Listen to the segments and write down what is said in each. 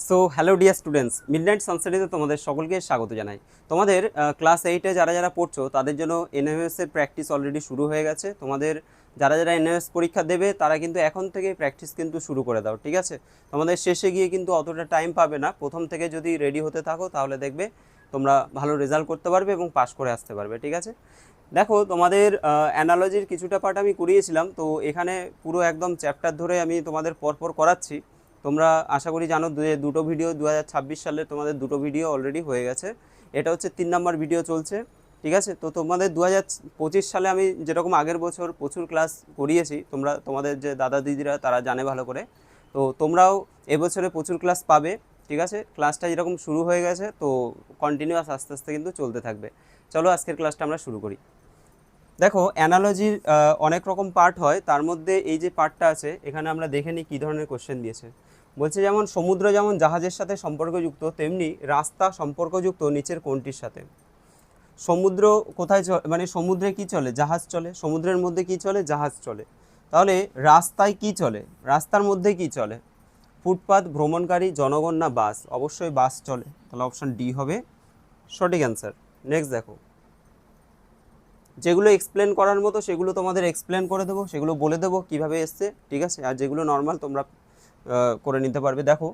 So hello dear students, midnight সানসেটে তোমাদের সকলকে স্বাগত জানাই। তোমাদের ক্লাস 8-এ যারা যারা পড়ছো তাদের জন্য এনএমএস এর প্র্যাকটিস অলরেডি শুরু হয়ে গেছে। তোমাদের যারা যারা এনএমএস পরীক্ষা দেবে তারা কিন্তু এখন থেকে প্র্যাকটিস কিন্তু শুরু করে দাও, ঠিক আছে? তোমাদের শেষে গিয়ে কিন্তু অতটা টাইম পাবে না। প্রথম থেকে যদি রেডি হতে থাকো তাহলে দেখবে তোমরা ভালো রেজাল্ট করতে পারবে এবং পাস করে আসতে পারবে, ঠিক আছে? দেখো, তোমাদের অ্যানালজির কিছুটা পার্ট আমি করিয়েছিলাম, তো এখানে পুরো একদম চ্যাপ্টার ধরে আমি তোমাদের পরপর করাচ্ছি। তোমরা আশা করি জানো যে দুটো ভিডিও 2026 সালে তোমাদের দুটো ভিডিও অলরেডি হয়ে গেছে। এটা হচ্ছে 3 নম্বর ভিডিও চলছে, ঠিক আছে? তো তোমাদের 2025 সালে আমি যেরকম আগের বছর প্রচুর ক্লাস করিয়েছি, তোমাদের যে দাদা দিদিরা তারা জানে ভালো করে। তো তোমরাও এবছরে প্রচুর ক্লাস পাবে, ঠিক আছে? ক্লাসটা যেরকম শুরু হয়ে গেছে, তো কন্টিনিউয়াস আস্তে আস্তে কিন্তু চলতে থাকবে। চলো আজকের ক্লাসটা আমরা শুরু করি। দেখো, অ্যানালজির অনেক রকম পার্ট হয়, তার মধ্যে এই যে পার্টটা আছে এখানে আমরা দেখে নিই কী ধরনের কোশ্চেন দিয়েছে। বলছে যেমন সমুদ্র যেমন জাহাজের সাথে সম্পর্কযুক্ত, তেমনি রাস্তা সম্পর্কযুক্ত নিচের কোনটির সাথে? সমুদ্র কোথায় মানে সমুদ্রে কি চলে? জাহাজ চলে। সমুদ্রের মধ্যে কি চলে? জাহাজ চলে। তাহলে রাস্তায় কি চলে? রাস্তার মধ্যে কি চলে? ফুটপাত, ভ্রমণকারী, জনগণ না বাস? অবশ্যই বাস চলে, তাহলে অপশান ডি হবে সঠিক অ্যান্সার। নেক্সট দেখো, যেগুলো এক্সপ্লেন করার মতো সেগুলো তোমাদের এক্সপ্লেন করে দেবো, সেগুলো বলে দেবো কীভাবে এসছে, ঠিক আছে? আর যেগুলো নর্মাল তোমরা করে নিতে পারবে। দেখো,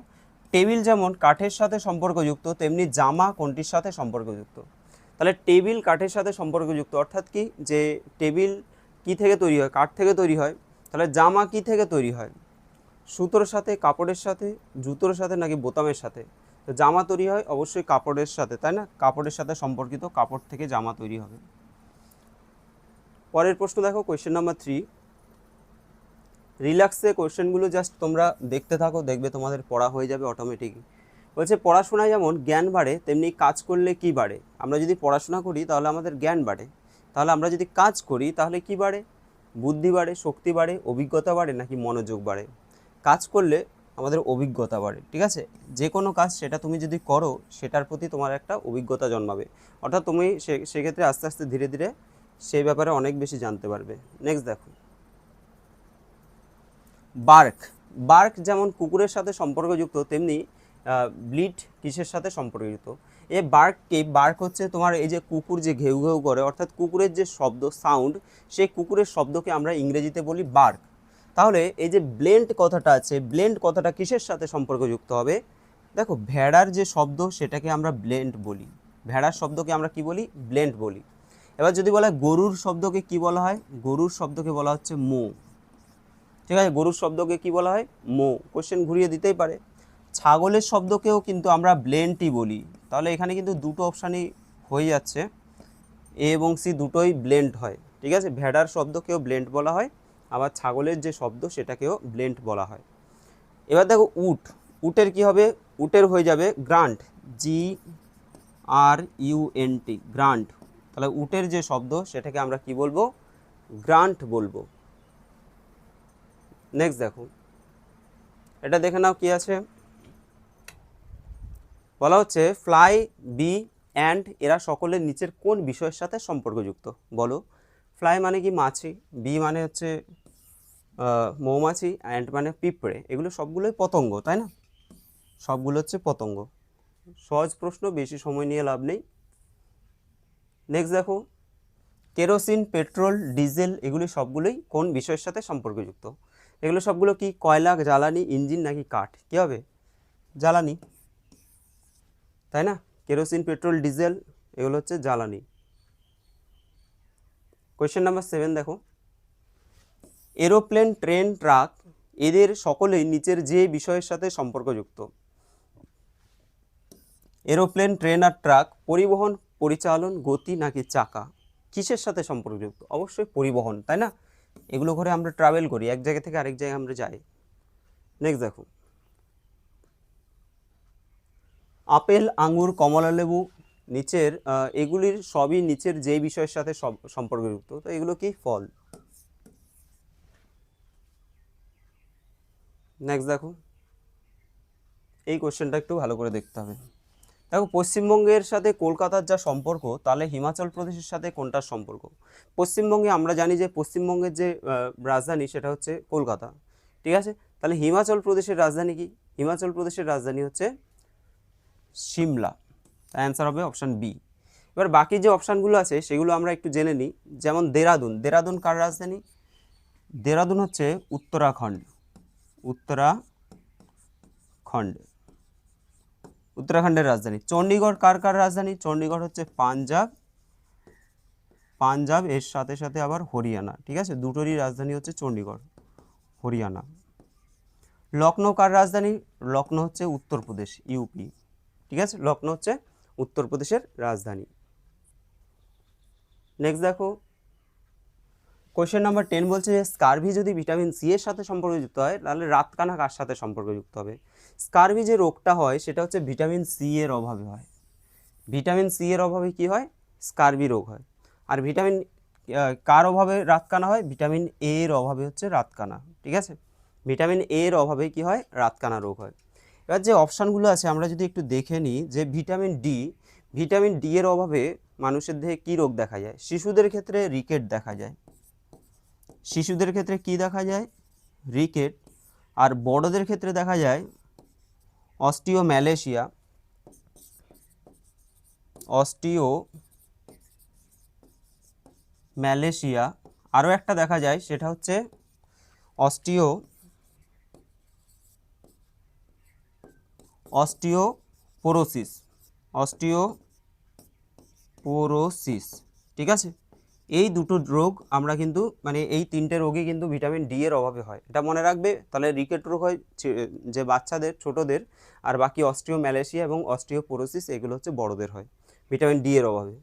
টেবিল যেমন কাঠের সাথে সম্পর্কযুক্ত, তেমনি জামা কোনটির সাথে সম্পর্কযুক্ত? তাহলে টেবিল কাঠের সাথে সম্পর্কযুক্ত অর্থাৎ কি, যে টেবিল কি থেকে তৈরি হয়? কাঠ থেকে তৈরি হয়। তাহলে জামা কি থেকে তৈরি হয়? সুতোর সাথে, কাপড়ের সাথে, জুতোর সাথে, নাকি বোতামের সাথে? তো জামা তৈরি হয় অবশ্যই কাপড়ের সাথে, তাই না? কাপড়ের সাথে সম্পর্কিত, কাপড় থেকে জামা তৈরি হবে। পরের প্রশ্ন দেখো, কোয়েশ্চেন নাম্বার 3। রিল্যাক্সে কোয়েশ্চেনগুলো জাস্ট তোমরা দেখতে থাকো, দেখবে তোমাদের পড়া হয়ে যাবে অটোমেটিকই। বলছে পড়াশোনায় যেমন জ্ঞান বাড়ে, তেমনি কাজ করলে কি বাড়ে? আমরা যদি পড়াশোনা করি তাহলে আমাদের জ্ঞান বাড়ে, তাহলে আমরা যদি কাজ করি তাহলে কি বাড়ে? বুদ্ধি বাড়ে, শক্তি বাড়ে, অভিজ্ঞতা বাড়ে, নাকি মনোযোগ বাড়ে? কাজ করলে আমাদের অভিজ্ঞতা বাড়ে, ঠিক আছে? যে কোনো কাজ সেটা তুমি যদি করো সেটার প্রতি তোমার একটা অভিজ্ঞতা জন্মাবে, অর্থাৎ তুমি সেক্ষেত্রে আস্তে আস্তে ধীরে ধীরে সেই ব্যাপারে অনেক বেশি জানতে পারবে। নেক্সট দেখো, বার্ক। বার্ক যেমন কুকুরের সাথে সম্পর্কযুক্ত, তেমনি ব্লিড কিসের সাথে সম্পর্কযুক্ত? এ বার্ককে, বার্ক হচ্ছে তোমার এই যে কুকুর যে ঘেউ ঘেউ করে, অর্থাৎ কুকুরের যে শব্দ সাউন্ড, সেই কুকুরের শব্দকে আমরা ইংরেজিতে বলি বার্ক। তাহলে এই যে ব্লেন্ড কথাটা আছে, ব্লেন্ড কথাটা কিসের সাথে সম্পর্কযুক্ত হবে? দেখো, ভেড়ার যে শব্দ সেটাকে আমরা ব্লেন্ড বলি, ভেড়ার শব্দকে আমরা কি বলি? ব্লেন্ড বলি। এবার যদি বলা হয় গরুর শব্দকে কি বলা হয়? গরুর শব্দকে বলা হচ্ছে মো, ঠিক আছে? গরুর শব্দকে কি বলা হয়? মো। কোশ্চেন ঘুরিয়ে দিতেই পারে। ছাগলের শব্দকেও কিন্তু আমরা ব্লেন্ডই বলি, তাহলে এখানে কিন্তু দুটো অপশানই হয়ে যাচ্ছে, এ এবং সি দুটোই ব্লেন্ড হয়, ঠিক আছে? ভেড়ার শব্দকেও ব্লেন্ড বলা হয়, আবার ছাগলের যে শব্দ সেটাকেও ব্লেন্ড বলা হয়। এবার দেখো, উট। উটের কি হবে? উটের হয়ে যাবে গ্রান্ট, GRUNT, গ্রান্ট। তাহলে উটের যে শব্দ সেটাকে আমরা কি বলবো? গ্রান্ট বলবো। নেক্সট দেখো, এটা দেখে নাও কি আছে। বলা হচ্ছে ফ্লাই, বি, অ্যান্ড এরা সকলের নিচের কোন বিষয়ের সাথে সম্পর্কযুক্ত? বলো। ফ্লাই মানে কি? মাছি। বি মানে হচ্ছে মৌমাছি। অ্যান্ড মানে পিঁপড়ে। এগুলো সবগুলোই পতঙ্গ, তাই না? সবগুলো হচ্ছে পতঙ্গ। সহজ প্রশ্ন, বেশি সময় নিয়ে লাভ নেই। নেক্সট দেখো, কেরোসিন, পেট্রোল, ডিজেল এগুলি সবগুলোই কোন বিষয়ের সাথে সম্পর্কযুক্ত? এগুলো সবগুলো কি? কয়লা, জ্বালানি, ইঞ্জিন, নাকি কাঠ? কী হবে? জ্বালানি, তাই না? কেরোসিন, পেট্রোল, ডিজেল এগুলো হচ্ছে জ্বালানি। কোয়েশ্চেন নাম্বার 7 দেখো, এরোপ্লেন, ট্রেন, ট্রাক এদের সকলেই নিচের যে বিষয়ের সাথে সম্পর্কযুক্ত? এরোপ্লেন, ট্রেন আর ট্রাক পরিবহন, পরিচালন, গতি, নাকি চাকা? কিসের সাথে সম্পর্কযুক্ত? অবশ্যই পরিবহন, তাই না? এগুলো করে আমরা ট্রাভেল করি, এক জায়গা থেকে আরেক জায়গায় আমরা যাই। নেক্সট দেখো, আপেল, আঙুর, কমলালেবু নিচের এগুলির সবই নিচের যে বিষয়ের সাথে সম্পর্কযুক্ত, তো এগুলো কি? ফল। নেক্সট দেখো, এই কোশ্চেনটা একটু ভালো করে দেখতে হবে। দেখো, পশ্চিমবঙ্গের সাথে কলকাতার যা সম্পর্ক, তাহলে হিমাচল প্রদেশের সাথে কোনটার সম্পর্ক? পশ্চিমবঙ্গে আমরা জানি যে পশ্চিমবঙ্গের যে রাজধানী সেটা হচ্ছে কলকাতা, ঠিক আছে? তাহলে হিমাচল প্রদেশের রাজধানী কি? হিমাচল প্রদেশের রাজধানী হচ্ছে সিমলা। অ্যান্সার হবে অপশান বি। এবার বাকি যে অপশানগুলো আছে সেগুলো আমরা একটু জেনে নিই। যেমন দেরাদুন, দেরাদুন কার রাজধানী? দেরাদুন হচ্ছে উত্তরাখণ্ড, উত্তরাখণ্ড, উত্তরাখণ্ডের রাজধানী। চণ্ডীগড় কার কার রাজধানী? চণ্ডীগড় হচ্ছে পাঞ্জাব, পাঞ্জাব এর সাথে সাথে আবার হরিয়ানা, ঠিক আছে, দুটোরই রাজধানী হচ্ছে চণ্ডীগড়, হরিয়ানা। লখনৌ কার রাজধানী? লখনৌ হচ্ছে উত্তরপ্রদেশ, ইউপি, ঠিক আছে, লখনৌ হচ্ছে উত্তরপ্রদেশের রাজধানী। নেক্সট দেখো, কোয়েশ্চেন নাম্বার 10 বলছে যে স্কারভি যদি ভিটামিন সি এর সাথে সম্পর্কযুক্ত হয় তাহলে রাতকানা কার সাথে সম্পর্কযুক্ত হবে? স্কারভি যে রোগটা হয় সেটা হচ্ছে ভিটামিন সি এর অভাবে হয়। ভিটামিন সি এর অভাবে কি হয়? স্কারভি রোগ হয়। আর ভিটামিন কার অভাবে রাতকানা হয়? ভিটামিন এ এর অভাবে হচ্ছে রাতকানা, ঠিক আছে, ভিটামিন এ এর অভাবে কি হয়? রাতকানা রোগ হয়। এবার যে অপশানগুলো আছে আমরা যদি একটু দেখে নিই, যে ভিটামিন ডি এর অভাবে মানুষের দেহে কী রোগ দেখা যায়? শিশুদের ক্ষেত্রে রিকেট দেখা যায়, শিশুদের ক্ষেত্রে কি দেখা যায়? রিকেট। আর বড়দের ক্ষেত্রে দেখা যায় অস্টিওম্যালেশিয়া, অস্টিওম্যালেশিয়া। আরও একটা দেখা যায় সেটা হচ্ছে অস্টিওপোরোসিস, অস্টিওপোরোসিস, ঠিক আছে। এই দুটো রোগ আমরা কিন্তু মানে এই তিনটে রোগই কিন্তু ভিটামিন ডি এর অভাবে হয়, এটা মনে রাখবে। তাহলে রিকেট রোগ হয় যে বাচ্চাদের, ছোটদের, আর বাকি অস্টিওম্যালেশিয়া এবং অস্টিওপোরোসিস এগুলো হচ্ছে বড়দের হয় ভিটামিন ডি এর অভাবে।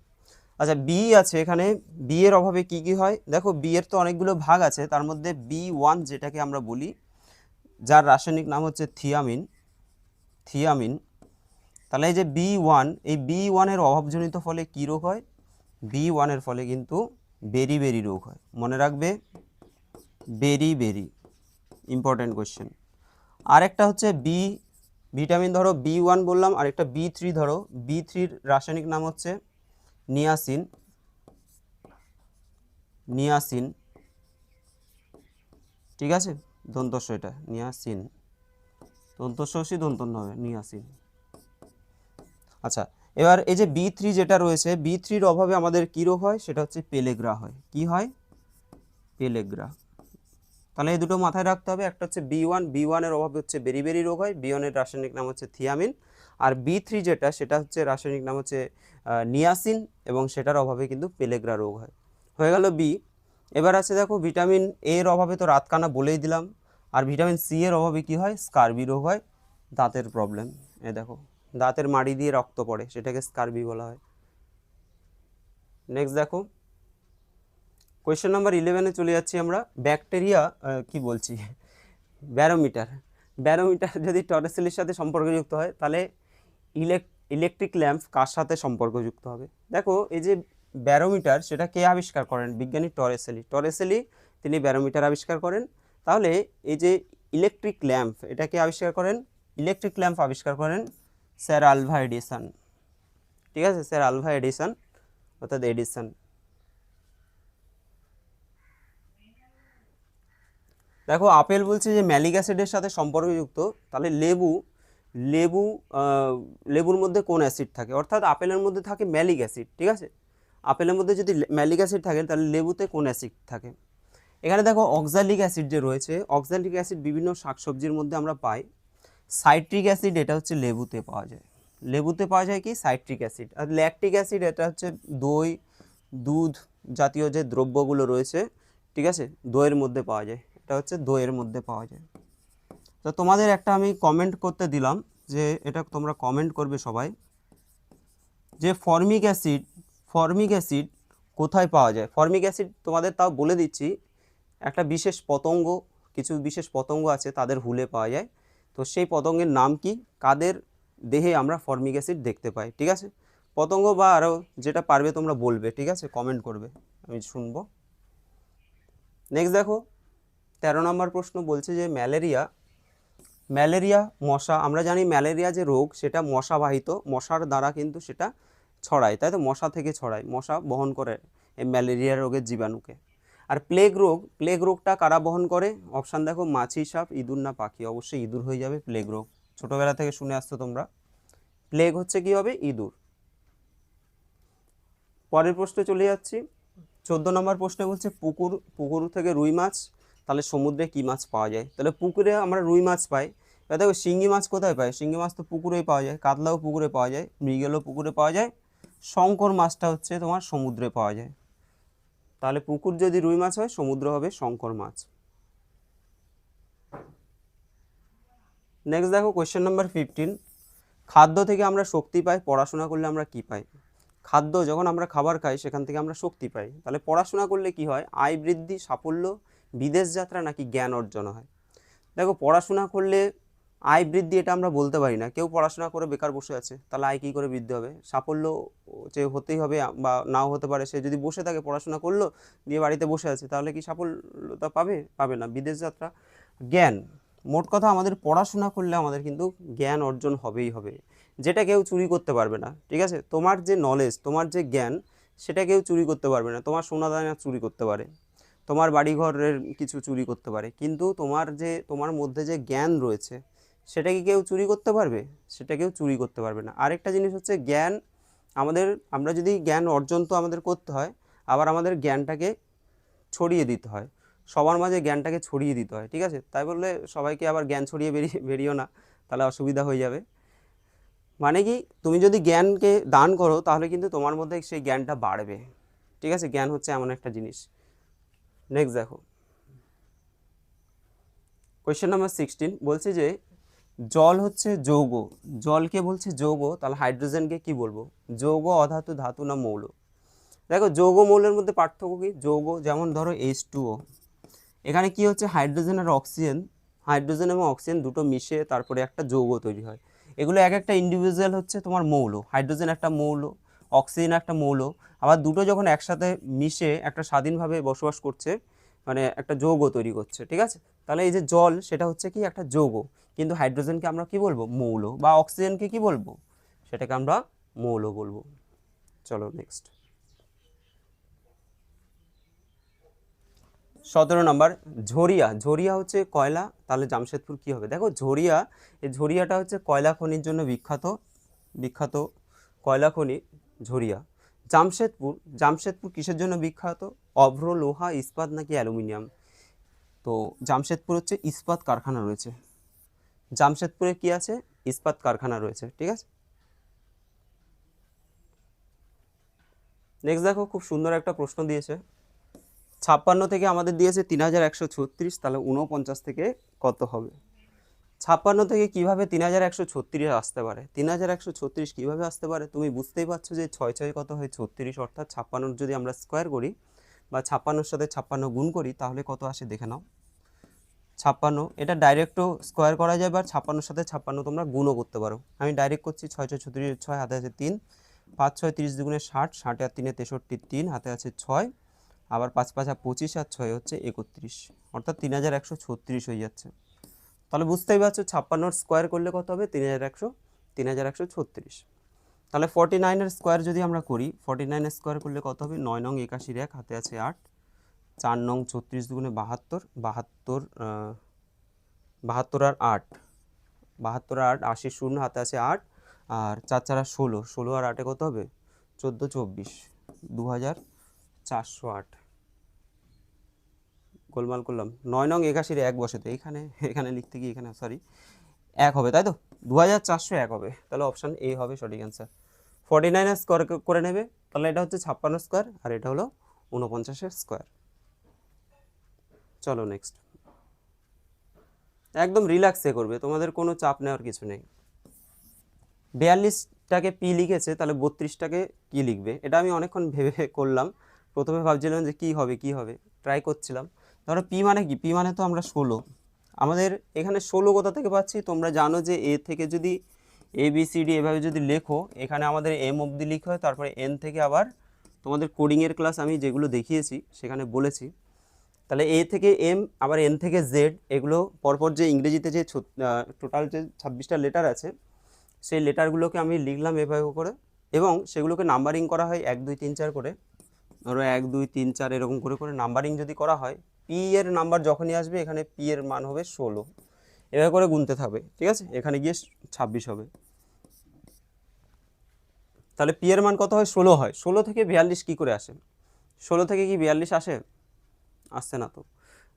আচ্ছা, বি আছে এখানে, বি এর অভাবে কি কি হয়? দেখো বি এর তো অনেকগুলো ভাগ আছে, তার মধ্যে B1 যেটাকে আমরা বলি, যার রাসায়নিক নাম হচ্ছে থিয়ামিন, তাহলে এই যে B1, এই B1 এর অভাবজনিত ফলে কি রোগ হয়? B1 এর ফলে কিন্তু বেরি রোগ হয়, মনে রাখবে, বেরি ইম্পর্টেন্ট কোয়েশ্চেন। আরেকটা হচ্ছে ভিটামিন ধরো B1 বললাম, আরেকটা B3 ধরো, B3-র রাসায়নিক নাম হচ্ছে নিয়াসিন, ঠিক আছে, দন্তস্ব, এটা নিয়াসিন, দন্তস্বসি দন্তন্য হবে, নিয়াসিন। আচ্ছা, এবার এই যে B3 যেটা রয়েছে, B3-র অভাবে আমাদের কী রোগ হয়? সেটা হচ্ছে পেলেগ্রা হয়। কি হয়? পেলেগ্রা। তাহলে এই দুটো মাথায় রাখতে হবে। একটা হচ্ছে B1 এর অভাবে হচ্ছে বেরি রোগ হয়, B1 এর রাসায়নিক নাম হচ্ছে থিয়ামিন। আর B3 যেটা, সেটা হচ্ছে রাসায়নিক নাম হচ্ছে নিয়াসিন, এবং সেটার অভাবে কিন্তু পেলেগ্রা রোগ হয়। হয়ে গেল বি। এবার আছে দেখো ভিটামিন এ এর অভাবে তো রাতকানা বলেই দিলাম। আর ভিটামিন সি এর অভাবে কি হয়? স্কারবি রোগ হয়, দাঁতের প্রবলেম। এ দেখো দাঁতের মাড়ি দিয়ে রক্ত পড়ে, সেটাকে স্কারবি বলা হয়। নেক্সট দেখো, কোয়েশ্চেন নাম্বার 11-এ চলে যাচ্ছি আমরা। ব্যাকটেরিয়া ব্যারোমিটার যদি টরেসেলির সাথে সম্পর্কযুক্ত হয় তাহলে ইলেকট্রিক ল্যাম্প কার সাথে সম্পর্কযুক্ত হবে? দেখো এই যে ব্যারোমিটার, সেটা কে আবিষ্কার করেন? বিজ্ঞানী টরেসেলি তিনি ব্যারোমিটার আবিষ্কার করেন। তাহলে এই যে ইলেকট্রিক ল্যাম্প, এটা কে আবিষ্কার করেন? ইলেকট্রিক ল্যাম্প আবিষ্কার করেন স্যার আলভা এডিসন, ঠিক আছে, স্যার আলভা এডিসন, অর্থাৎ এডিসন। দেখো আপেল বলছে যে ম্যালিক অ্যাসিডের সাথে সম্পর্কযুক্ত, তাহলে লেবুর মধ্যে কোন অ্যাসিড থাকে? অর্থাৎ আপেলের মধ্যে থাকে ম্যালিক অ্যাসিড, ঠিক আছে, আপেলের মধ্যে যদি ম্যালিক অ্যাসিড থাকে তাহলে লেবুতে কোন অ্যাসিড থাকে? এখানে দেখো অক্সালিক অ্যাসিড যে রয়েছে, অক্সালিক অ্যাসিড বিভিন্ন শাকসবজির মধ্যে আমরা পাই। সাইট্রিক অ্যাসিড এটা হচ্ছে লেবুতে পাওয়া যায়, লেবুতে পাওয়া যায় কি? Citric acid. আর ল্যাকটিক অ্যাসিড এটা হচ্ছে দই, দুধ জাতীয় যে দ্রব্যগুলো রয়েছে, ঠিক আছে, দইয়ের মধ্যে পাওয়া যায়, এটা হচ্ছে দইয়ের মধ্যে পাওয়া যায়। তো তোমাদের একটা আমি কমেন্ট করতে দিলাম, যে এটা তোমরা কমেন্ট করবে সবাই, যে ফর্মিক অ্যাসিড কোথায় পাওয়া যায়? ফর্মিক অ্যাসিড তোমাদের তাও বলে দিচ্ছি, একটা বিশেষ পতঙ্গ, কিছু বিশেষ পতঙ্গ আছে তাদের হুলে পাওয়া যায়। তো সেই পতঙ্গের নাম কি? কাদের দেহে আমরা ফর্মিক অ্যাসিড দেখতে পাই? ঠিক আছে, পতঙ্গ বা আরও যেটা পারবে তোমরা বলবে, ঠিক আছে, কমেন্ট করবে, আমি শুনবো। নেক্সট দেখো 13 নম্বর প্রশ্ন বলছে যে ম্যালেরিয়া মশা, আমরা জানি ম্যালেরিয়া যে রোগ সেটা মশাবাহিত, মশার দ্বারা কিন্তু সেটা ছড়ায়, তাই তো, মশা থেকে ছড়ায়, মশা বহন করে এই ম্যালেরিয়া রোগের জীবাণুকে। আর প্লেগ রোগটা কারা বহন করে? অপশান দেখো, মাছি, সাপ, ইঁদুর না পাখি? অবশ্যই ইঁদুর হয়ে যাবে প্লেগ রোগ, ছোটোবেলা থেকে শুনে আসছো তোমরা। প্লেগ হচ্ছে কি হবে? ইঁদুর। পরের প্রশ্নে চলে যাচ্ছি। 14 নম্বর প্রশ্নে বলছে পুকুর থেকে রুই মাছ, তাহলে সমুদ্রে কি মাছ পাওয়া যায়? তাহলে পুকুরে আমরা রুই মাছ পাই। এবার দেখো শিঙ্গি মাছ কোথায় পাই? শিঙ্গি মাছ তো পুকুরেই পাওয়া যায়, কাতলাও পুকুরে পাওয়া যায়, মৃগেলও পুকুরে পাওয়া যায়, শঙ্কর মাছটা হচ্ছে তোমার সমুদ্রে পাওয়া যায়। তাহলে পুকুর যদি রুই মাছ হয়, সমুদ্র হবে শঙ্কর মাছ। নেক্সট দেখো কোয়েশ্চেন নাম্বার 15, খাদ্য থেকে আমরা শক্তি পাই, পড়াশোনা করলে আমরা কি পাই? খাদ্য, যখন আমরা খাবার খাই সেখান থেকে আমরা শক্তি পাই, তাহলে পড়াশোনা করলে কি হয়? আয় বৃদ্ধি, সাফল্য, বিদেশ যাত্রা নাকি জ্ঞান অর্জন হয়? দেখো পড়াশোনা করলে আয় বৃদ্ধি এটা আমরা বলতে পারি না, কেউ পড়াশোনা করে বেকার বসে আছে, তাহলে আয় কী করে বৃদ্ধি হবে? সাফল্য যে হতেই হবে বা নাও হতে পারে, সে যদি বসে থাকে পড়াশোনা করলো দিয়ে বাড়িতে বসে আছে, তাহলে কি সাফল্যতা পাবে? পাবে না। বিদেশ যাত্রা, জ্ঞান, মোট কথা আমাদের পড়াশোনা করলে আমাদের কিন্তু জ্ঞান অর্জন হবেই হবে, যেটা কেউ চুরি করতে পারবে না। ঠিক আছে, তোমার যে নলেজ, তোমার যে জ্ঞান, সেটা কেউ চুরি করতে পারবে না। তোমার সোনা দানা চুরি করতে পারে, তোমার বাড়িঘরের কিছু চুরি করতে পারে, কিন্তু তোমার মধ্যে যে জ্ঞান রয়েছে সেটা কি কেউ চুরি করতে পারবে? সেটা কেউ চুরি করতে পারবে না। আরেকটা জিনিস হচ্ছে জ্ঞান, আমরা যদি জ্ঞান অর্জন তো আমাদের করতে হয়, আবার আমাদের জ্ঞানটাকে ছড়িয়ে দিতে হয়, সবার মাঝে জ্ঞানটাকে ছড়িয়ে দিতে হয়। ঠিক আছে, তাই বললে সবাইকে আবার জ্ঞান ছড়িয়ে বেরিয়েও না, তাহলে অসুবিধা হয়ে যাবে। মানে কি, তুমি যদি জ্ঞানকে দান করো তাহলে কিন্তু তোমার মধ্যে সেই জ্ঞানটা বাড়বে। ঠিক আছে, জ্ঞান হচ্ছে এমন একটা জিনিস। নেক্সট দেখো কোয়েশ্চেন নাম্বার 16, বলছে যে জল হচ্ছে যৌগ, জলকে বলছে যৌগ, তাহলে হাইড্রোজেনকে কি বলবো? যৌগ, অধাতু, ধাতু না মৌল? দেখো যৌগ মৌলের মধ্যে পার্থক্য কি? যৌগ যেমন ধরো H2O, এখানে কি হচ্ছে? হাইড্রোজেন আর অক্সিজেন, হাইড্রোজেন এবং অক্সিজেন দুটো মিশে তারপরে একটা যৌগ তৈরি হয়। এগুলো এক একটা ইন্ডিভিজুয়াল হচ্ছে তোমার মৌল, হাইড্রোজেন একটা মৌল, অক্সিজেন একটা মৌল, আবার দুটো যখন একসাথে মিশে একটা স্বাধীনভাবে বসবাস করছে, মানে একটা যৌগ তৈরি করছে। ঠিক আছে, তাহলে এই যে জল সেটা হচ্ছে কি? একটা যৌগ, কিন্তু হাইড্রোজেনকে আমরা কি বলবো? মৌল, বা অক্সিজেনকে কি বলবো? সেটাকে আমরা মৌল বলবো। চলো নেক্সট 17 নম্বর, ঝরিয়া হচ্ছে কয়লা, তাহলে জামশেদপুর কি হবে? দেখো এই ঝরিয়াটা হচ্ছে কয়লা খনির জন্য বিখ্যাত কয়লা খনি ঝরিয়া। জামশেদপুর কিসের জন্য বিখ্যাত? অভ্র, লোহা, ইস্পাত নাকি অ্যালুমিনিয়াম? তো জামশেদপুর হচ্ছে ইস্পাত কারখানা রয়েছে, জামশেদপুরে কি আছে? ইস্পাত কারখানা রয়েছে। ঠিক আছে, নেক্সট দেখো খুব সুন্দর একটা প্রশ্ন দিয়েছে। 56 থেকে আমাদের দিয়েছে 3136, তাহলে 49 থেকে কত হবে? 56 থেকে কিভাবে 3136 আসতে পারে? 3136 কিভাবে আসতে পারে? তুমি বুঝতেই পারছো যে 6 6 কত হয়? 36, অর্থাৎ 56 যদি আমরা স্কোয়ার করি বা 56 সাথে 56 গুণ করি তাহলে কত আসে দেখে নাও। 56, এটা ডাইরেক্টও স্কোয়ার করা যায়, বা 56 সাথে 56 তোমরা গুণও করতে পারো। আমি ডাইরেক্ট করছি, 6 6 36, 6 হাতে আছে 3, 5 6 30 দুগুণে 60, 60 আর 3 63, 3 হাতে আছে 6, আবার 5 5 25 আর 6 হচ্ছে 31, অর্থাৎ 3136 হয়ে যাচ্ছে। তাহলে বুঝতেই পারছো 56 স্কোয়ার করলে কত হবে? 3136। তাহলে 49 স্কোয়ার যদি আমরা করি, 49 স্কোয়ার করলে কত হবে? 9 নং 81 1 হাতে আছে 8, 4 নং 36 দুগুণে 72, 72 আর 8, 72 আর 8, 80 শূন্য হাতে আছে 8, আর 4 4 আর 16, 16 আর 8 কত হবে? 14 24, 2408। গোলমাল করলাম, 9 নং 81 1 বসে, তো এখানে লিখতে গিয়ে এখানে সরি 1 হবে, তাই তো 2401 হবে, তাহলে অপশান এ হবে সঠিক অ্যান্সার। 49 স্কোয়ার করে নেবে, তাহলে এটা হচ্ছে 56 স্কোয়ার আর এটা হলো 49 স্কোয়ার। চলো নেক্সট, একদম রিল্যাক্সে করবে, তোমাদের কোনো চাপ নেওয়ার কিছু নেই। 42টাকে পি লিখেছে, তাহলে 32টাকে কি লিখবে? এটা আমি অনেকক্ষণ ভেবে করলাম, প্রথমে ভাবছিলাম যে কি হবে, ট্রাই করছিলাম। ধরো পি মানে কি? পি মানে তো আমরা 16, আমাদের এখানে 16 কোথা থেকে পাচ্ছি? তোমরা জানো যে এ থেকে যদি ABCD এভাবে যদি লেখো, এখানে আমাদের এম অবধি লিখতে হয়, তারপরে এন থেকে আবার তোমাদের কোডিংয়ের ক্লাস আমি যেগুলো দেখিয়েছি সেখানে বলেছি, তাহলে এ থেকে এম আবার এন থেকে জেড, এগুলো পরপর যে ইংরেজিতে যে টোটাল যে 26টা লেটার আছে সেই লেটারগুলোকে আমি লিখলাম এভাবে করে, এবং সেগুলোকে নাম্বারিং করা হয় 1 2 3 4 করে। ধরো 1 2 3 4 এরকম করে করে নাম্বারিং যদি করা হয়, পি এর নাম্বার যখনই আসবে এখানে পি এর মান হবে 16, এভাবে করে গুনতে থাকবে, ঠিক আছে। এখানে গিয়ে 26 হবে, তাহলে পি এর মান কত হয়? 16 হয়। 16 থেকে 42 কী করে আসে? 16 থেকে কি 42 আসে? আসছে না তো।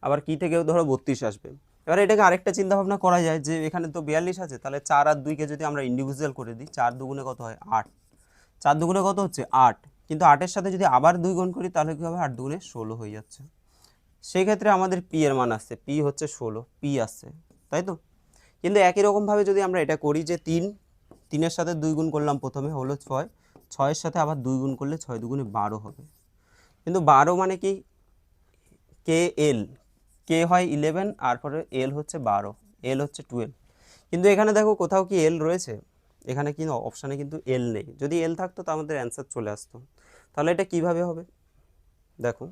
আবার কি থেকেও ধরো 32 আসবে। এবার এটাকে আরেকটা চিন্তা ভাবনা করা যায় যে এখানে তো 42 আছে, তাহলে 4 আর 2কে যদি আমরা ইন্ডিভিজুয়াল করে দিই, 4 দুগুণে কত হয়? 8। 4 দুগুণে কত হচ্ছে? 8। কিন্তু 8-এর সাথে যদি আবার 2 গুণ করি তাহলে কী হবে? 8 দুগুণে 16 হয়ে যাচ্ছে। সেই ক্ষেত্রে আমাদের পি এর মান আসছে, পি হচ্ছে 16, পি আসছে, তাই তো। কিন্তু একই রকমভাবে যদি আমরা এটা করি যে 3-এর সাথে 2 গুণ করলাম প্রথমে, হলো 6, 6-এর সাথে আবার 2 গুণ করলে 6 দুগুণে 12 হবে। কিন্তু 12 মানে কি? কে এল, কে হয় 11 আর পরে এল হচ্ছে 12, এল হচ্ছে 12। কিন্তু এখানে দেখো কোথাও কি এল রয়েছে? এখানে কিন্তু অপশানে কিন্তু এল নেই। যদি এল থাকতো তো আমাদের অ্যান্সার চলে আসতো। তাহলে এটা কিভাবে হবে? দেখো,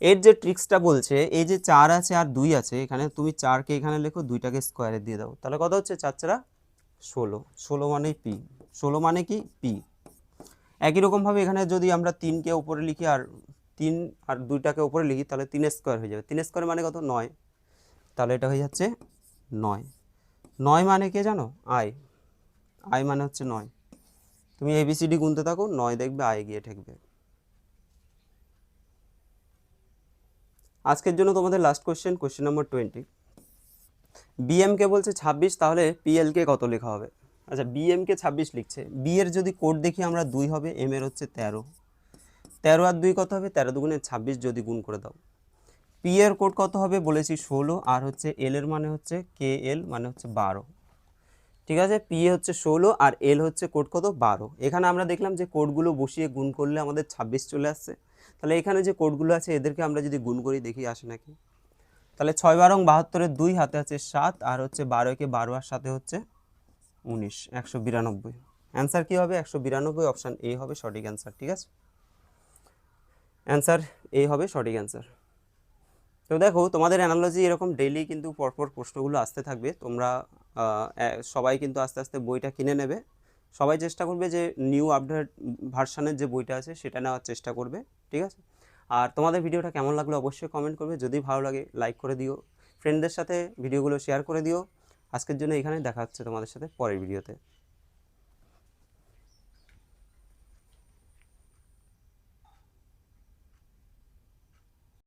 এর যে ট্রিক্সটা বলছে, এই যে 4 আছে আর 2 আছে, এখানে তুমি 4কে এখানে লেখো, 2টাকে স্কোয়ারে দিয়ে দাও, তাহলে কত হচ্ছে? 4 4 16, 16 মানেই পি, 16 মানে কি? পি। একই রকমভাবে এখানে যদি আমরা 3কে উপরে লিখি আর 3 আর 2টাকে উপরে লিখি, তাহলে 3 স্কোয়ার হয়ে যাবে। 3 স্কোয়ার মানে কত? 9, তাহলে এটা হয়ে যাচ্ছে 9। 9 মানে কে জানো? আই, আই মানে হচ্ছে 9। তুমি এবিসিডি গুনতে থাকো, 9 দেখবে আই গিয়ে ঠেকবে। আজকের জন্য তোমাদের লাস্ট কোশ্চেন, কোশ্চেন নম্বর 20। বিএমকে বলছে 26, তাহলে পিএলকে কত লেখা হবে? আচ্ছা, বিএমকে 26 লিখছে, বি এর যদি কোড দেখি আমরা 2 হবে, এম এর হচ্ছে 13, 13 আর 2 কত হবে? 13 দুগুণে 26, যদি গুণ করে দাও। পি এর কোড কত হবে বলেছি? 16, আর হচ্ছে এল এর মানে হচ্ছে কে এল মানে হচ্ছে 12, ঠিক আছে। পি হচ্ছে 16 আর এল হচ্ছে কোড কত? 12। এখানে আমরা দেখলাম যে কোডগুলো বসিয়ে গুণ করলে আমাদের 26 চলে আসছে। তাহলে এখানে যে কোডগুলো আছে এদেরকে আমরা যদি গুণ করি, দেখি আসে নাকি। তাহলে 6 12 72-এর 2 হাতে আছে 7, আর হচ্ছে 12-কে 12 আর সাথে হচ্ছে 19, 192। অ্যান্সার কী হবে? 192, অপশান এ হবে সঠিক অ্যান্সার, ঠিক আছে। অ্যান্সার এ হবে সঠিক অ্যান্সার। তো দেখো, তোমাদের অ্যানালজি এরকম ডেইলি কিন্তু পরপর প্রশ্নগুলো আসতে থাকবে। তোমরা সবাই কিন্তু আস্তে আস্তে বইটা কিনে নেবে। সবাই চেষ্টা করবে যে নিউ আপডেট ভার্সানের যে বইটা আছে সেটা নেওয়ার চেষ্টা করবে, ঠিক আছে। আর তোমাদের ভিডিওটা কেমন লাগলো অবশ্যই কমেন্ট করবে। যদি ভালো লাগে লাইক করে দিও, ফ্রেন্ডদের সাথে ভিডিওগুলো শেয়ার করে দিও। আজকের জন্য এখানে দেখা হচ্ছে তোমাদের সাথে পরের ভিডিওতে।